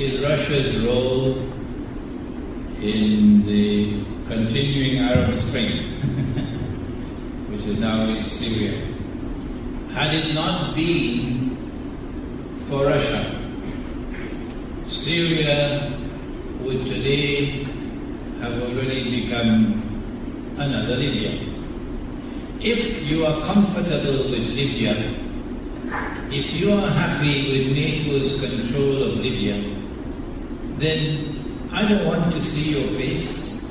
is Russia's role in the continuing Arab Spring, which is now in Syria. Had it not been for Russia, Syria would today have already become another Libya. If you are comfortable with Libya, if you are happy with NATO's control of Libya, then I don't want to see your face.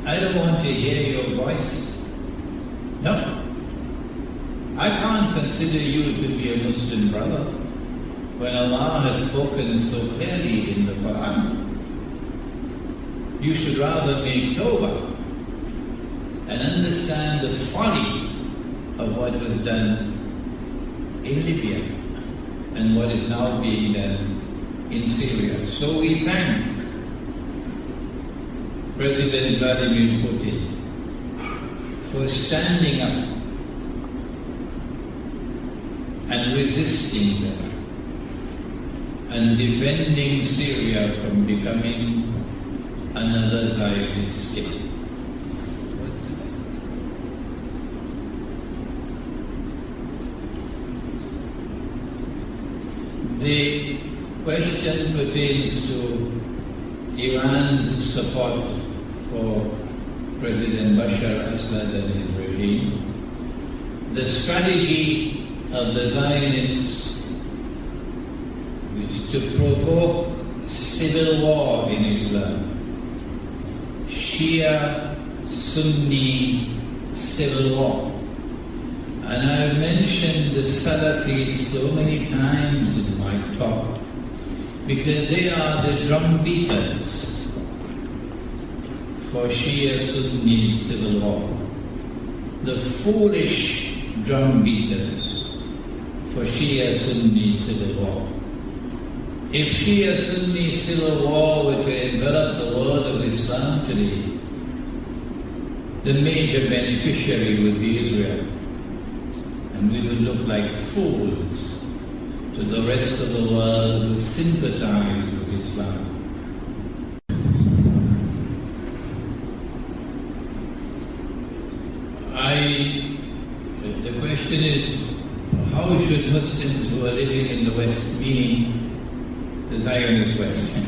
I don't want to hear your voice. No. I can't consider you to be a Muslim brother when Allah has spoken so clearly in the Quran. You should rather make tawbah and understand the folly of what was done in Libya and what is now being done in Syria. So we thank President Vladimir Putin for standing up and resisting them and defending Syria from becoming another Zionist state. The question pertains to Iran's support for President Bashar al-Assad and his regime. The strategy of the Zionists is to provoke civil war in Islam. Shia, Sunni civil war. And I have mentioned the Salafis so many times in my talk because they are the drum beaters for Shia Sunni civil war. The foolish drum beaters for Shia Sunni civil war. If Shia Sunni civil war were to envelop the world of Islam today, the major beneficiary would be Israel. And we would look like fools to the rest of the world who sympathize with Islam. The question is, how should Muslims who are living in the West, meaning the Zionist West,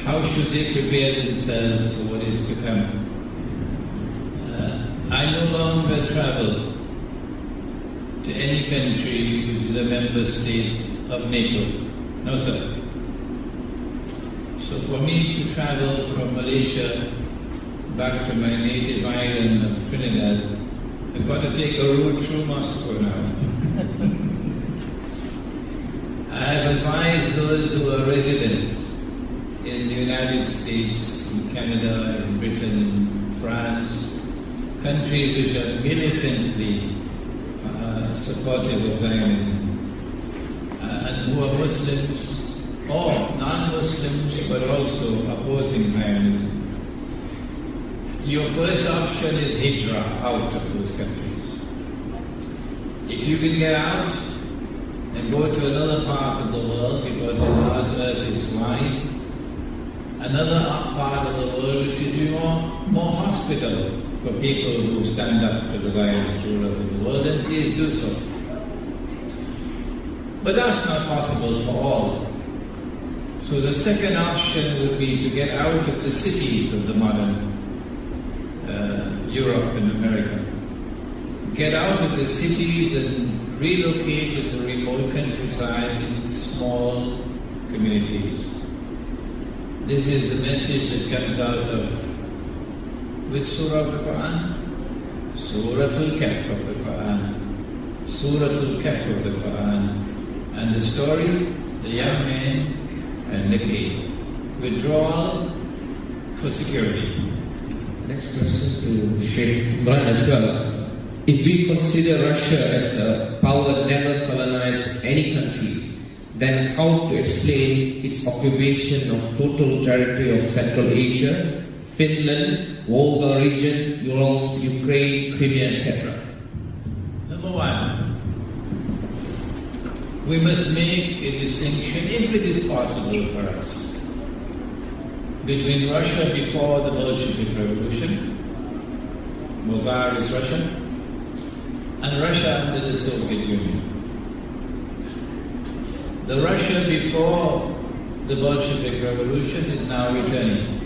how should they prepare themselves for what is to come? I no longer travel to any country which is a member state of NATO. No, sir. So for me to travel from Malaysia back to my native island of Trinidad, I've got to take a route through Moscow now. I have advised those who are residents in the United States, in Canada, in Britain, in France, countries which are militantly supportive of Zionism, and who are Muslims or non-Muslims but also opposing Zionism. Your first option is hijrah, out of those countries. If you can get out and go to another part of the world, because Allah's earth is wide, another part of the world which is more hospitable for people who stand up to the violent rulers of the world, and please do so. But that's not possible for all. So the second option would be to get out of the cities of the modern Europe and America. Get out of the cities and relocate to the remote countryside in small communities. This is the message that comes out of which surah of the Quran? Suratul Kahf of the Quran. Suratul Kahf of the Quran. And the story, the young man and the cave. Withdrawal for security. Next question to Sheikh Umran as well. If we consider Russia as a power that never colonized any country, then how to explain its occupation of total majority of Central Asia, Finland, Volga region, Urals, Ukraine, Crimea, etc.? Number one, we must make a distinction, if it is possible for us, between Russia before the Bolshevik Revolution, Tsarist Russia, and Russia under the Soviet Union. The Russia before the Bolshevik Revolution is now returning.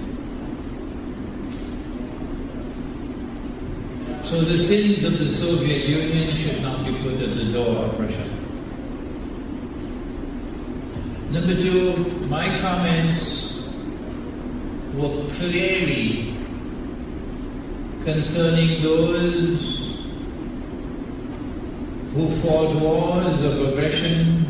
So the sins of the Soviet Union should not be put at the door of Russia. Number two, my comments were clearly concerning those who fought wars of aggression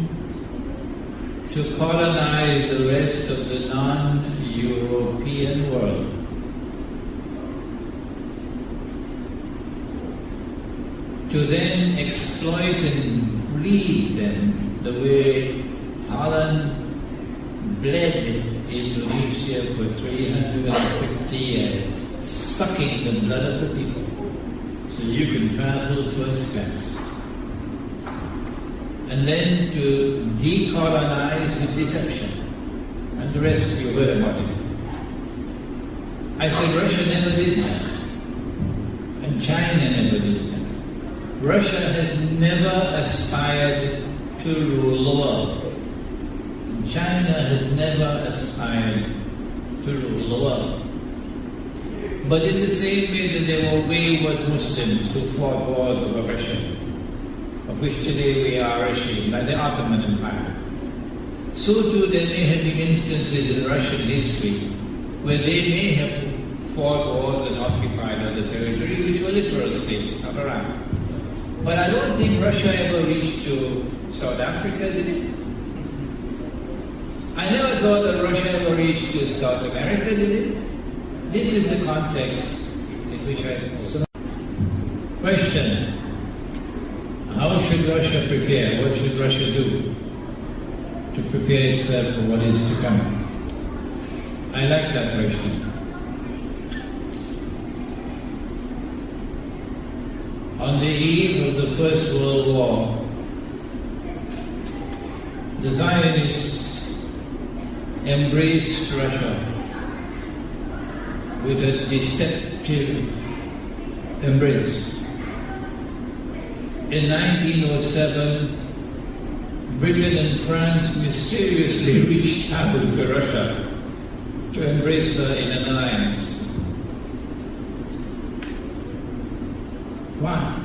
to colonize the rest of the non-European world. To then exploit and bleed them the way Holland bled in Worosia for 350 years, sucking the blood of the people so you can travel first class. And then to decolonize with deception. And the rest you heard about it. I said Russia never did that. And China never did that. Russia has never aspired to rule the world. And China has never aspired to rule the world. But in the same way that there were wayward Muslims who fought wars of aggression, of which today we are ashamed, like the Ottoman Empire, so too there may have been instances in Russian history where they may have fought wars and occupied other territory, which were literal states, not around. But I don't think Russia ever reached to South Africa, did it? I never thought that Russia ever reached to South America, did it? This is the context in which I spoke. Question: how should Russia prepare? What should Russia do to prepare itself for what is to come? I like that question. On the eve of the First World War, the Zionists embraced Russia with a deceptive embrace. In 1907, Britain and France mysteriously reached out to Russia to embrace her in an alliance. Wow.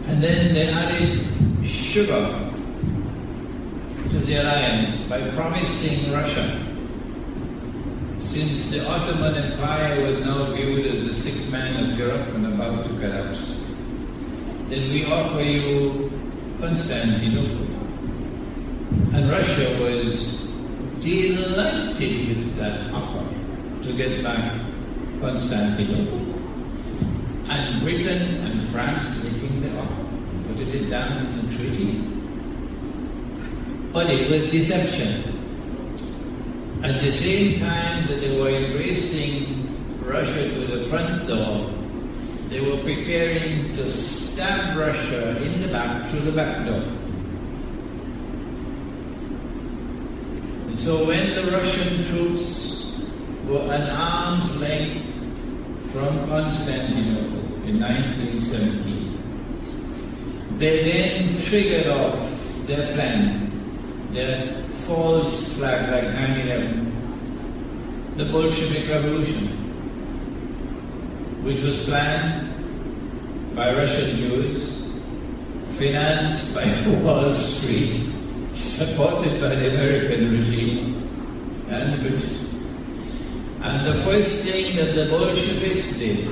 And then they added sugar to the alliance by promising Russia, since the Ottoman Empire was now viewed as the sixth man of Europe and about to collapse, then we offer you Constantinople. And Russia was delighted with that offer to get back Constantinople. And Britain and France taking the offer, putting it down in the treaty. But it was deception. At the same time that they were embracing Russia to the front door, they were preparing to stab Russia in the back through the back door. And so when the Russian troops were an arm's length from Constantinople in 1917, they then triggered off their plan, their false flag like 9/11, the Bolshevik Revolution, which was planned by Russian Jews, financed by Wall Street, supported by the American regime and the British. And the first thing that the Bolsheviks did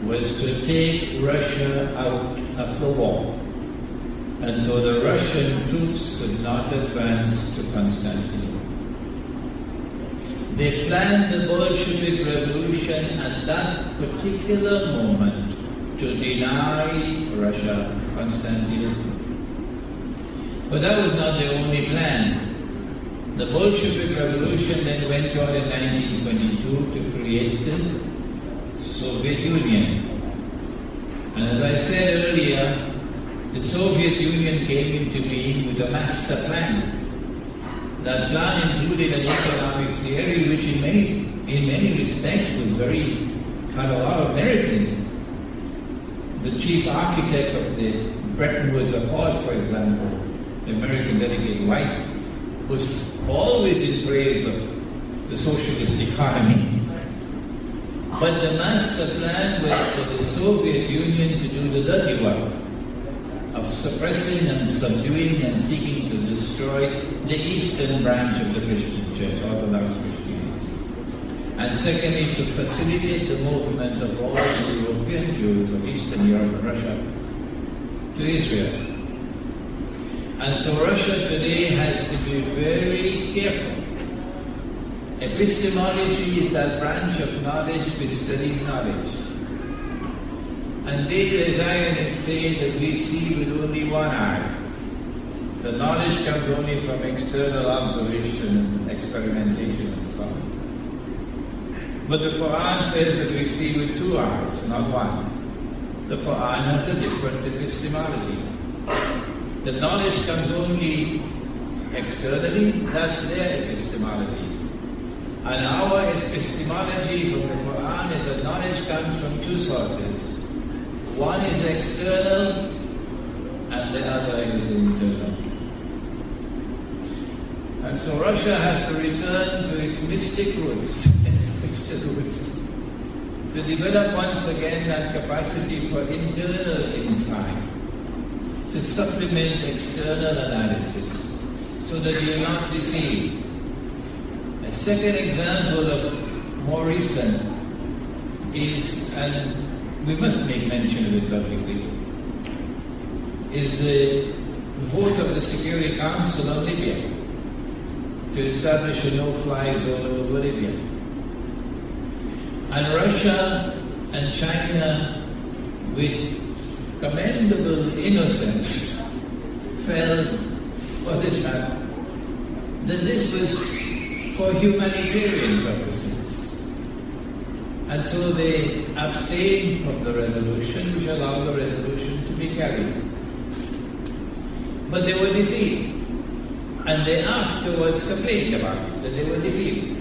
was to take Russia out of the war. And so the Russian troops could not advance to Constantinople. They planned the Bolshevik Revolution at that particular moment to deny Russia Constantinople. But that was not the only plan. The Bolshevik Revolution then went on in 1922 to create the Soviet Union. And as I said earlier, the Soviet Union came into being with a master plan. That plan included an economic theory which in many respects was had a lot of merit in it. The chief architect of the Bretton Woods Accord, for example, the American delegate White, was always in praise of the socialist economy. But the master plan was for the Soviet Union to do the dirty work of suppressing and subduing and seeking to destroy the eastern branch of the Christian Church, Orthodox Christianity. And secondly, to facilitate the movement of all the European Jews of Eastern Europe and Russia to Israel. And so Russia today has to be very careful. Epistemology is that branch of knowledge which studies knowledge. And they, the Zionists, say that we see with only one eye. The knowledge comes only from external observation and experimentation and so on. But the Quran says that we see with two eyes, not one. The Quran has a different epistemology. The knowledge comes only externally, that's their epistemology. And our epistemology from the Quran is that knowledge comes from two sources. One is external and the other is internal. And so Russia has to return to its mystic roots, its Christian roots, to develop once again that capacity for internal insight, to supplement external analysis, so that you are not deceived. A second example of more recent is, and we must make mention of it publicly, is the vote of the Security Council on Libya to establish a no-fly zone over Libya. And Russia and China, with commendable innocence, fell for the trap that this was for humanitarian purposes. And so they abstained from the resolution, which allowed the resolution to be carried. But they were deceived. And they afterwards complained about it, that they were deceived.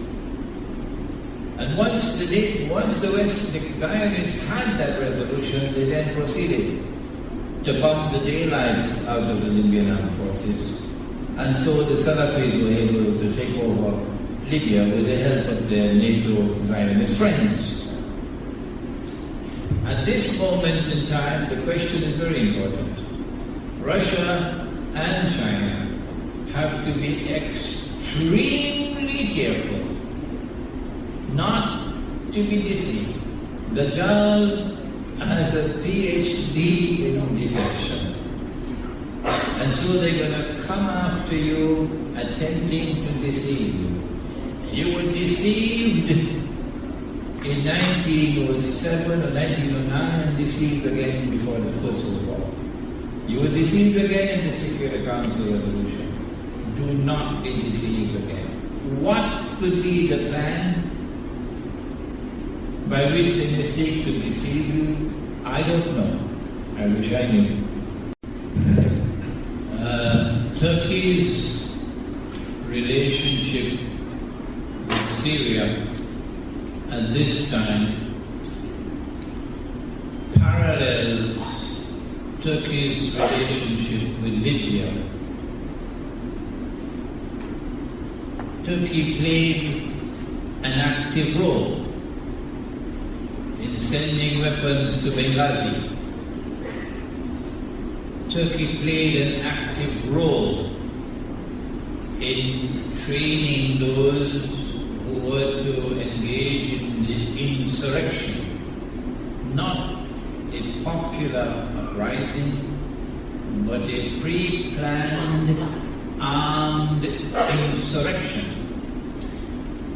And once the West, the Zionists had that resolution, they then proceeded to bomb the daylights out of the Libyan armed forces. And so the Salafis were able to take over Libya with the help of their NATO Zionist friends. At this moment in time, the question is very important. Russia and China have to be extremely careful not to be deceived. Dajjal has a PhD in deception. And so they're going to come after you, attempting to deceive you. You were deceived in 1907 or 1909 and deceived again before the First World War. You were deceived again in the Security Council resolution. Do not be deceived again. What could be the plan by which they may seek to deceive you? I don't know. I wish I knew. Turkey's relationship with Syria at this time parallels Turkey's relationship with Libya. Turkey played an active role in sending weapons to Benghazi. Turkey played an active role in training those who were to engage in the insurrection, not a popular uprising, but a pre-planned armed insurrection.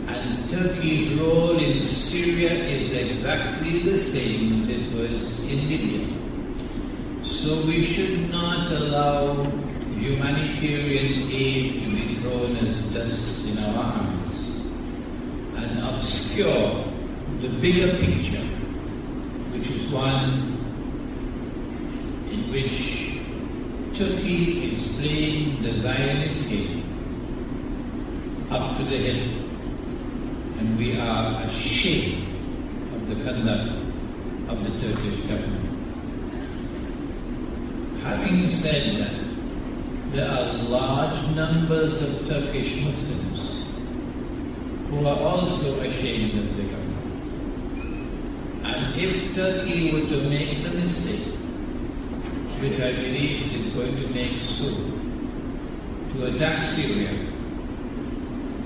And Turkey's role in Syria is exactly the same as it was in Libya. So we should not allow humanitarian aid to be thrown as dust in our arms and obscure the bigger picture, which is one in which Turkey is playing the Zionist game up to the hill, and we are ashamed of the conduct of the Turkish government. Having said that, there are large numbers of Turkish Muslims who are also ashamed of the government. And if Turkey were to make the mistake, which I believe it is going to make soon, to attack Syria,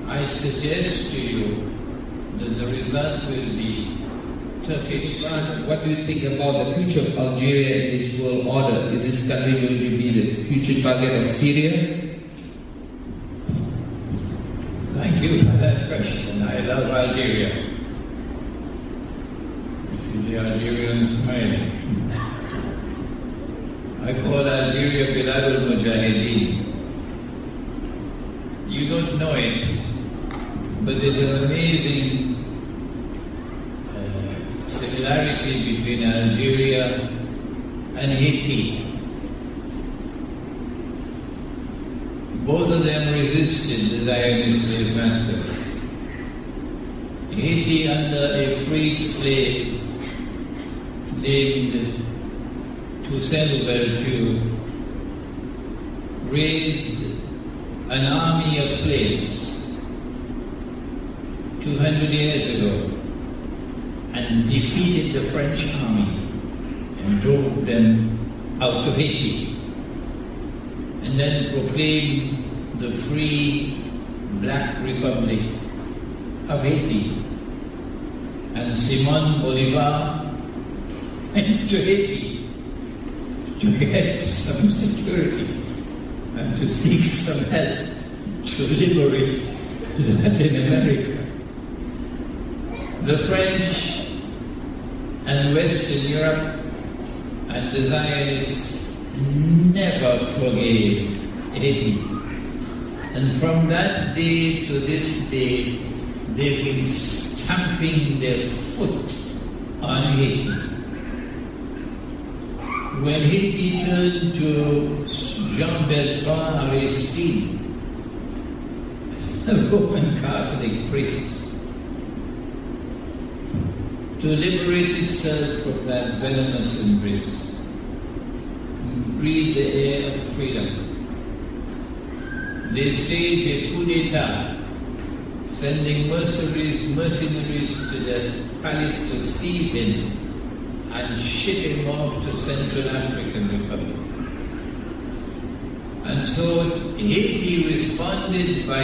I suggest to you that the result will be Turkish. What do you think about the future of Algeria in this world order? Is this country going to be the future target of Syria? Thank you for that question. I love Algeria. You see the Algerians smiling. I call Algeria Bilad al-Mujahideen. You don't know it, but there's an amazing similarity between Algeria and Haiti. Both of them resisted the Zionist slave masters. Haiti, under a freed slave named Toussaint Louverture, raised an army of slaves 200 years ago and defeated the French army and drove them out of Haiti, and then proclaimed the free Black Republic of Haiti. And Simon Bolivar went to Haiti to get some security and to seek some help to liberate Latin America. The French and Western Europe and the Zionists never forgave Haiti. And from that day to this day, they've been stamping their foot on Haiti. When Haiti turned to Jean-Bertrand Aristide, a Roman Catholic priest, to liberate itself from that venomous embrace and breathe the air of freedom, they staged a coup d'etat, sending mercenaries to the palace to seize him and ship him off to Central African Republic. And so Haiti responded by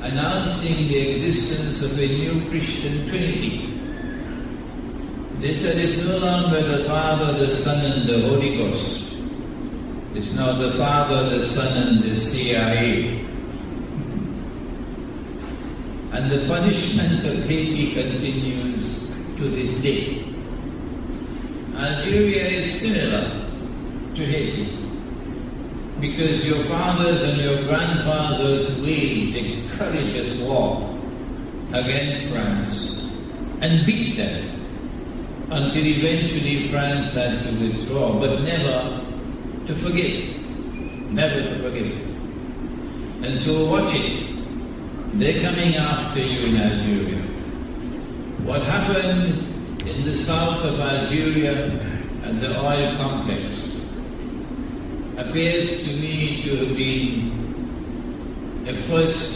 announcing the existence of a new Christian Trinity. They said it's no longer the Father, the Son, and the Holy Ghost. It's now the Father, the Son, and the CIA. And the punishment of Haiti continues to this day. Algeria is similar to Haiti, because your fathers and your grandfathers waged a courageous war against France and beat them until eventually France had to withdraw, but never to forgive. Never to forgive. And so watch it. They're coming after you in Algeria. What happened in the south of Algeria at the oil complex appears to me to have been a first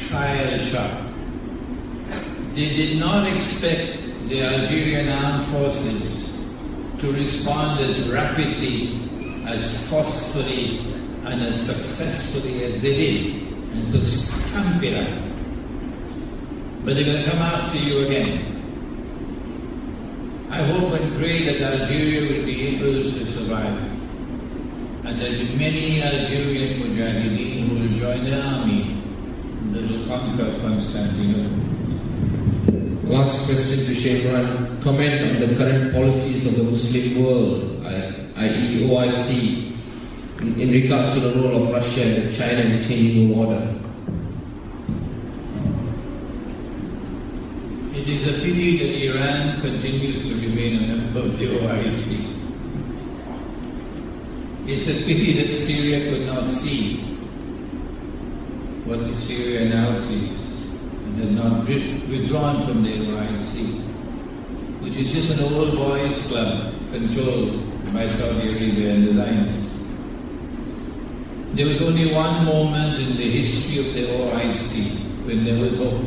trial shot. They did not expect the Algerian armed forces to respond as rapidly, as forcefully, and as successfully as they did, and to stamp it out. But they're going to come after you again. I hope and pray that Algeria will be able to survive, and there will be many Algerian mujahideen who will join the army that will conquer Constantinople. Last question to Sheikh Imran. Comment on the current policies of the Muslim world, i.e. OIC, in regards to the role of Russia and China in changing the order. It is a pity that Iran continues to remain a member of the OIC. It's a pity that Syria could not see what Syria now sees and has not withdrawn from the OIC, which is just an old boys club controlled by Saudi Arabia and the Zionists. There was only one moment in the history of the OIC when there was hope.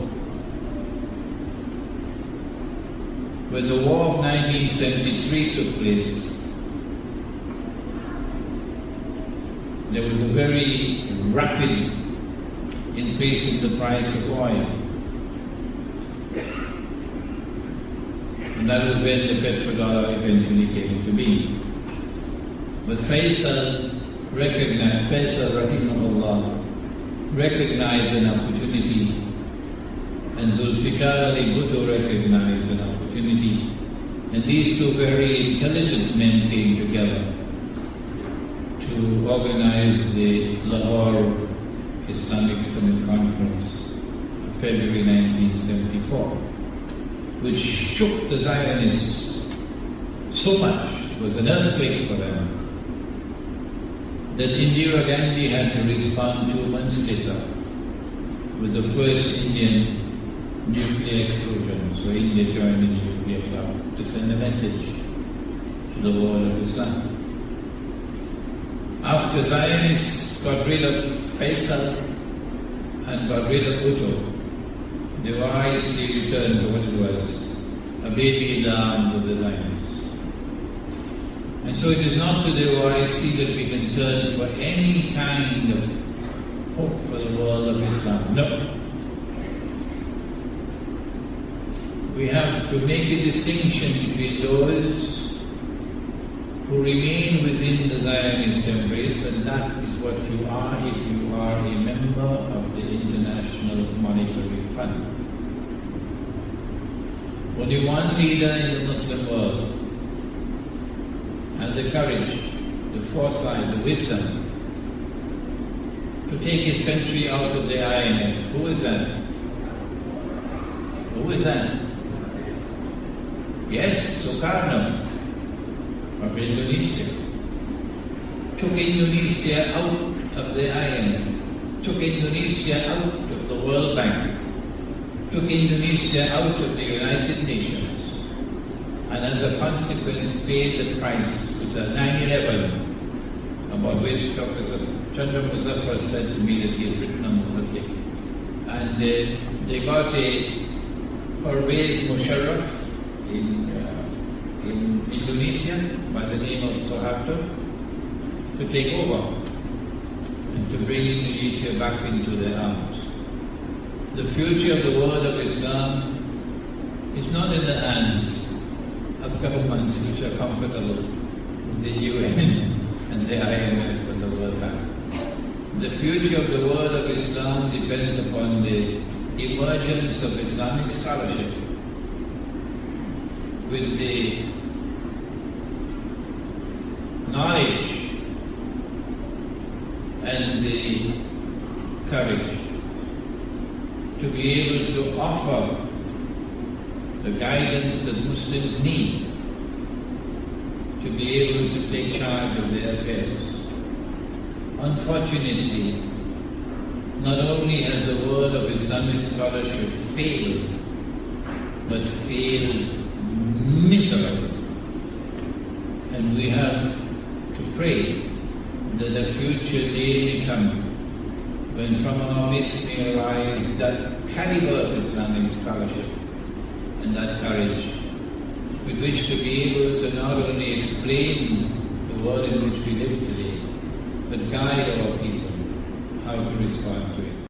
When the war of 1973 took place, there was a very rapid increase in the price of oil. And that was when the petrodollar eventually came to be. But Faisal rahimahullah, recognized an opportunity, and Zulfikar Ali Bhutto recognized an opportunity, and these two very intelligent men came together to organize the Lahore Islamic Summit Conference of February 1974, which shook the Zionists so much, it was an earthquake for them, that Indira Gandhi had to respond 2 months later with the first Indian nuclear explosion. So India joined the nuclear club to send a message to the world of Islam. After Zionists got rid of Faisal and got rid of Bhutto, the OIC returned to what it was, a baby in the arms of the Zionists. And so it is not to the OIC that we can turn for any kind of hope for the world of Islam. No. We have to make a distinction between those who remain within the Zionist embrace, and that is what you are if you are a member of the International Monetary Fund. Only one leader in the Muslim world had the courage, the foresight, the wisdom to take his country out of the IMF. Who is that? Who is that? Yes, Sukarno of Indonesia. Took Indonesia out of the IMF, took Indonesia out of the World Bank, took Indonesia out of the United Nations, and as a consequence paid the price with the 9/11, about which Dr. Chandra Muzaffar said to me that he had written on the subject. And they got a Pervez Musharraf in Indonesia by the name of Suharto to take over and to bring Indonesia back into their arms. The future of the world of Islam is not in the hands of governments which are comfortable with the UN and the IMF and the World Bank. The future of the world of Islam depends upon the emergence of Islamic scholarship with the knowledge and the courage to be able to offer the guidance that Muslims need to be able to take charge of their affairs. Unfortunately, not only has the world of Islamic scholarship failed, but failed miserably. And we have to pray that a future day may come when from our midst may arise that caliber of Islamic scholarship and that courage with which to be able to not only explain the world in which we live today, but guide our people how to respond to it.